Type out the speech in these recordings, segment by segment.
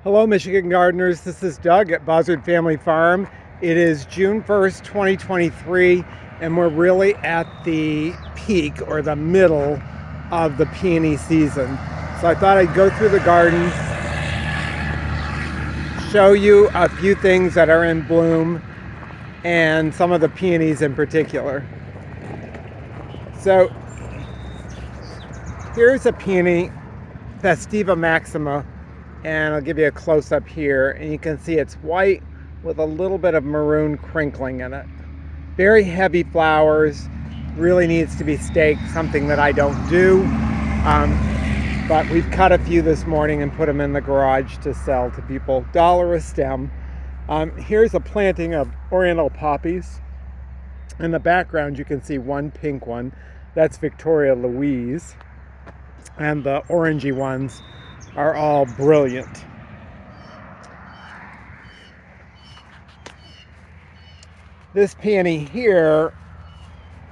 Hello, Michigan gardeners. This is Doug at Buzzard Family Farm. It is June 1st, 2023, and we're really at the peak or the middle of the peony season. So I thought I'd go through the garden, show you a few things that are in bloom and some of the peonies in particular. So here's a peony, Festiva Maxima, and I'll give you a close-up here, and you can see it's white with a little bit of maroon crinkling in it. Very heavy flowers, really needs to be staked, something that I don't do, but we've cut a few this morning and put them in the garage to sell to people. $1 a stem. Here's a planting of oriental poppies. In the background you can see one pink one, that's Victoria Louise, and the orangey ones are all brilliant. This peony here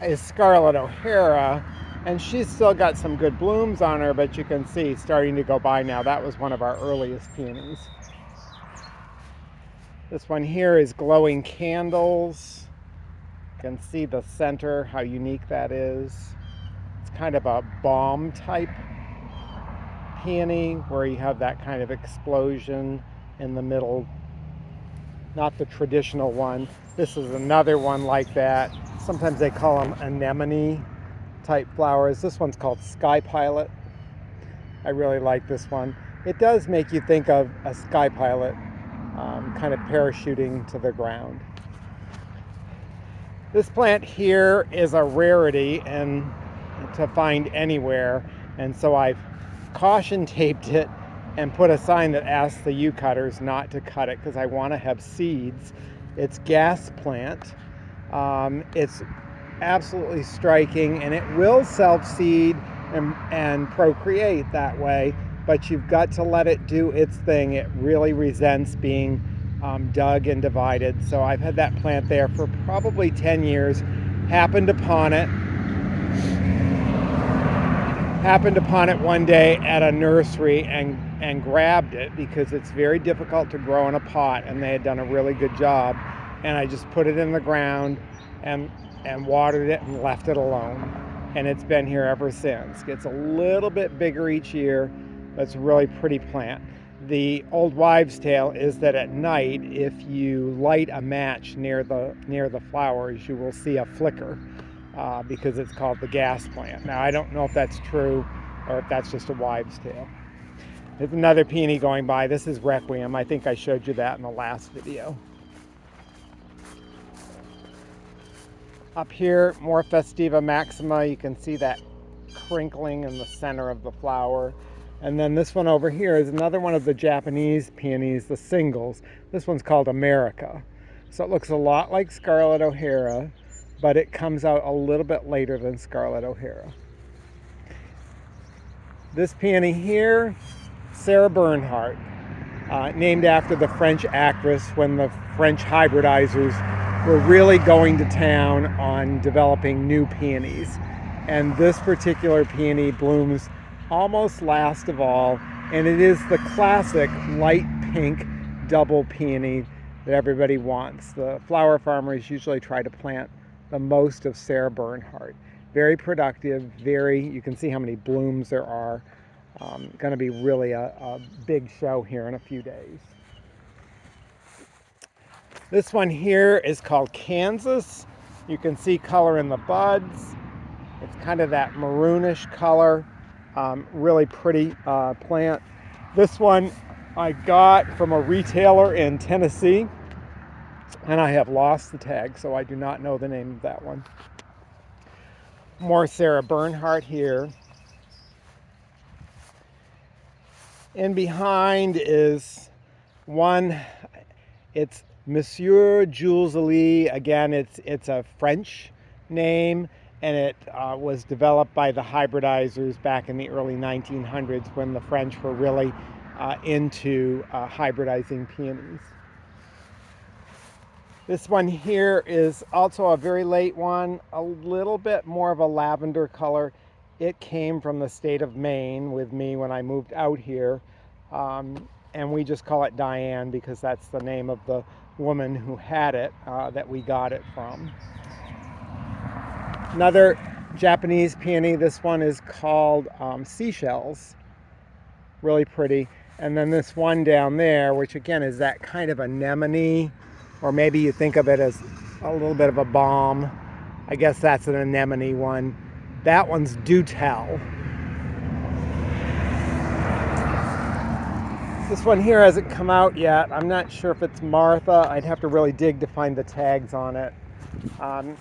is Scarlet O'Hara, and she's still got some good blooms on her, but you can see starting to go by now. That was one of our earliest peonies. This one here is Glowing Candles. You can see the center, how unique that is. It's kind of a balm type peony where you have that kind of explosion in the middle, not the traditional one. This is another one like that. Sometimes they call them anemone type flowers. This one's called Sky Pilot. I really like this one. It does make you think of a sky pilot kind of parachuting to the ground. This plant here is a rarity and to find anywhere, and so I've caution taped it and put a sign that asks the U cutters not to cut it because I want to have seeds. It's gas plant. It's absolutely striking, and it will self-seed and procreate that way, but you've got to let it do its thing. It really resents being dug and divided. So I've had that plant there for probably 10 years. Happened upon it one day at a nursery and grabbed it because it's very difficult to grow in a pot, and they had done a really good job, and I just put it in the ground and watered it and left it alone, and it's been here ever since. Gets a little bit bigger each year, but it's a really pretty plant. The old wives' tale is that at night, if you light a match near the flowers, you will see a flicker. Because it's called the gas plant. Now, I don't know if that's true or if that's just a wives' tale. There's another peony going by. This is Requiem. I think I showed you that in the last video. Up here, more Festiva Maxima. You can see that crinkling in the center of the flower. And then this one over here is another one of the Japanese peonies, the singles. This one's called America. So it looks a lot like Scarlet O'Hara, but it comes out a little bit later than Scarlet O'Hara. This peony here, Sarah Bernhardt, named after the French actress when the French hybridizers were really going to town on developing new peonies. And this particular peony blooms almost last of all, and it is the classic light pink double peony that everybody wants. The flower farmers usually try to plant the most of Sarah Bernhardt. Very productive, you can see how many blooms there are. Going to be really a big show here in a few days. This one here is called Kansas. You can see color in the buds. It's kind of that maroonish color. Really pretty plant. This one I got from a retailer in Tennessee, and I have lost the tag, so I do not know the name of that one. More Sarah Bernhardt here. In behind is one, it's Monsieur Julia. Again, it's a French name, and it was developed by the hybridizers back in the early 1900s when the French were really into hybridizing peonies. This one here is also a very late one, a little bit more of a lavender color. It came from the state of Maine with me when I moved out here. and we just call it Diane because that's the name of the woman who had it that we got it from. Another Japanese peony, this one is called Seashells, really pretty. And then this one down there, which again is that kind of anemone, or maybe you think of it as a little bit of a balm. I guess that's an anemone one. That one's Do Tell. This one here hasn't come out yet. I'm not sure if it's Martha. I'd have to really dig to find the tags on it.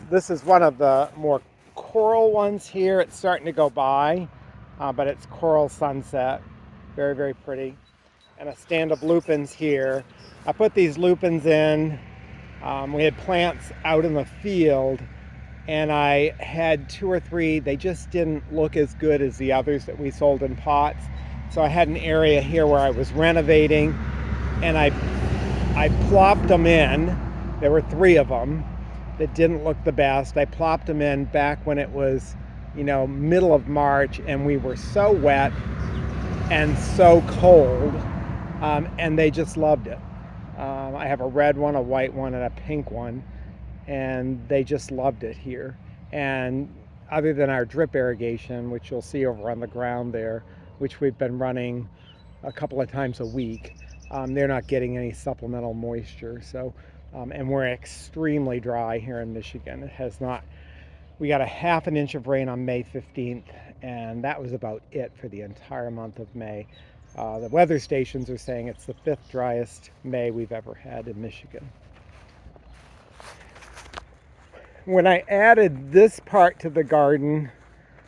This is one of the more coral ones here. It's starting to go by, but it's Coral Sunset. Very, very pretty. And a stand of lupins here. I put these lupins in. We had plants out in the field, and I had 2 or 3. They just didn't look as good as the others that we sold in pots. So I had an area here where I was renovating, and I plopped them in. There were 3 of them that didn't look the best. I plopped them in back when it was, middle of March, and we were so wet and so cold, and they just loved it. I have a red one, a white one, and a pink one, and they just loved it here. And other than our drip irrigation, which you'll see over on the ground there, which we've been running a couple of times a week, they're not getting any supplemental moisture. So, and we're extremely dry here in Michigan. It has not. We got a ½ inch of rain on May 15th, and that was about it for the entire month of May. The weather stations are saying it's the 5th driest May we've ever had in Michigan. When I added this part to the garden,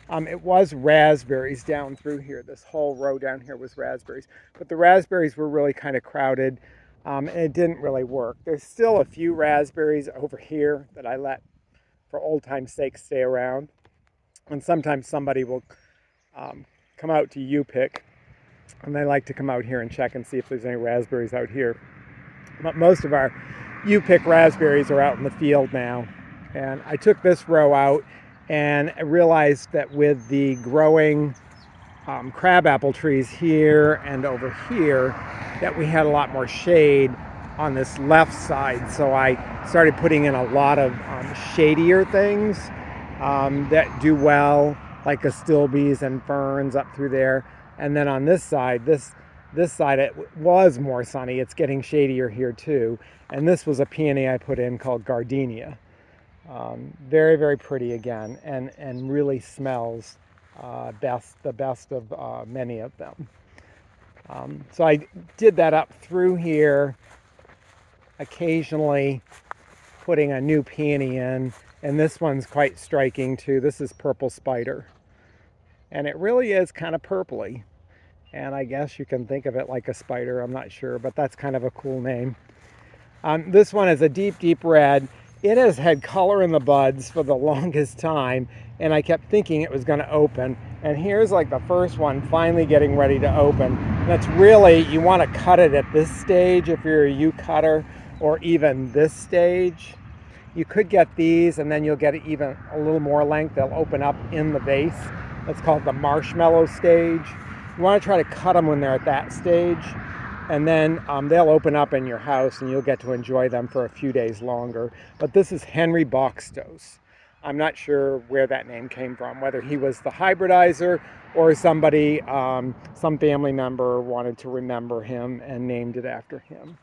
it was raspberries down through here. This whole row down here was raspberries, but the raspberries were really kind of crowded, and it didn't really work. There's still a few raspberries over here that I let, for old time's sake, stay around. And sometimes somebody will come out to U-Pick, and they like to come out here and check and see if there's any raspberries out here. But most of our U-Pick raspberries are out in the field now. And I took this row out, and I realized that with the growing crabapple trees here and over here, that we had a lot more shade on this left side. So I started putting in a lot of shadier things that do well, like astilbes and ferns up through there. And then on this side, this side, it was more sunny. It's getting shadier here too. And this was a peony I put in called Gardenia. Very, very pretty again, and really smells the best of many of them. So I did that up through here, occasionally putting a new peony in, and this one's quite striking too. This is Purple Spider, and it really is kind of purpley, and I guess you can think of it like a spider. I'm not sure, but that's kind of a cool name. This one is a deep, deep red. It has had color in the buds for the longest time, and I kept thinking it was going to open. And here's like the first one finally getting ready to open. That's really, you want to cut it at this stage if you're a U-cutter, or even this stage. You could get these, and then you'll get even a little more length. They'll open up in the vase. That's called the marshmallow stage. You want to try to cut them when they're at that stage, and then they'll open up in your house, and you'll get to enjoy them for a few days longer. But this is Henry Boxtos. I'm not sure where that name came from, whether he was the hybridizer or somebody, some family member wanted to remember him and named it after him.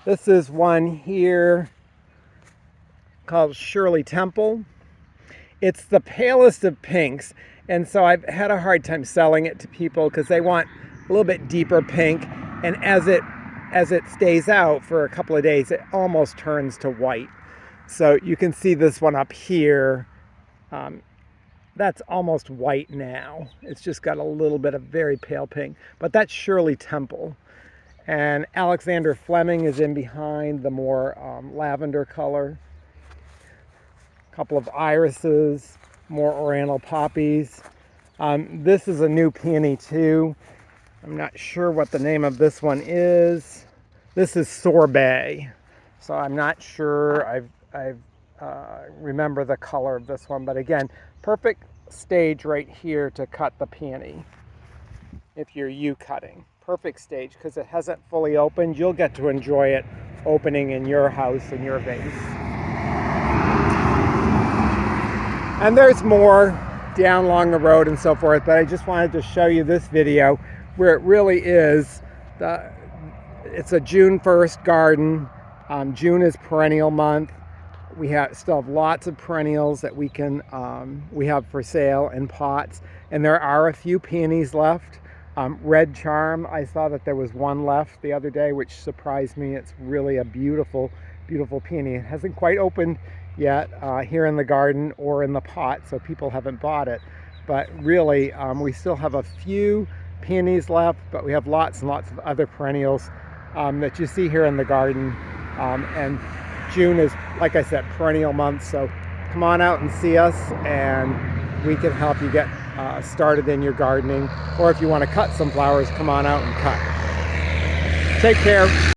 This is one here called Shirley Temple. It's the palest of pinks, and so I've had a hard time selling it to people because they want a little bit deeper pink, and as it stays out for a couple of days, it almost turns to white. So you can see this one up here. That's almost white now. It's just got a little bit of very pale pink, but that's Shirley Temple. And Alexander Fleming is in behind, the more lavender color. A couple of irises, more oriental poppies. This is a new peony too. I'm not sure what the name of this one is. This is Sorbet. So I'm not sure I remember the color of this one, but again, perfect stage right here to cut the peony. if you're cutting. Perfect stage because it hasn't fully opened. You'll get to enjoy it opening in your house in your vase. And there's more down along the road and so forth, but I just wanted to show you this video where it really is it's a June 1st garden. June is perennial month. We still have lots of perennials that we have for sale in pots, and there are a few peonies left. Red Charm, I saw that there was one left the other day, which surprised me. It's really a beautiful, beautiful peony. It hasn't quite opened yet here in the garden or in the pot, so people haven't bought it. But really, we still have a few peonies left, but we have lots and lots of other perennials that you see here in the garden. And June is, like I said, perennial month, so come on out and see us, and we can help you get started in your gardening. Or if you want to cut some flowers, come on out and cut. Take care.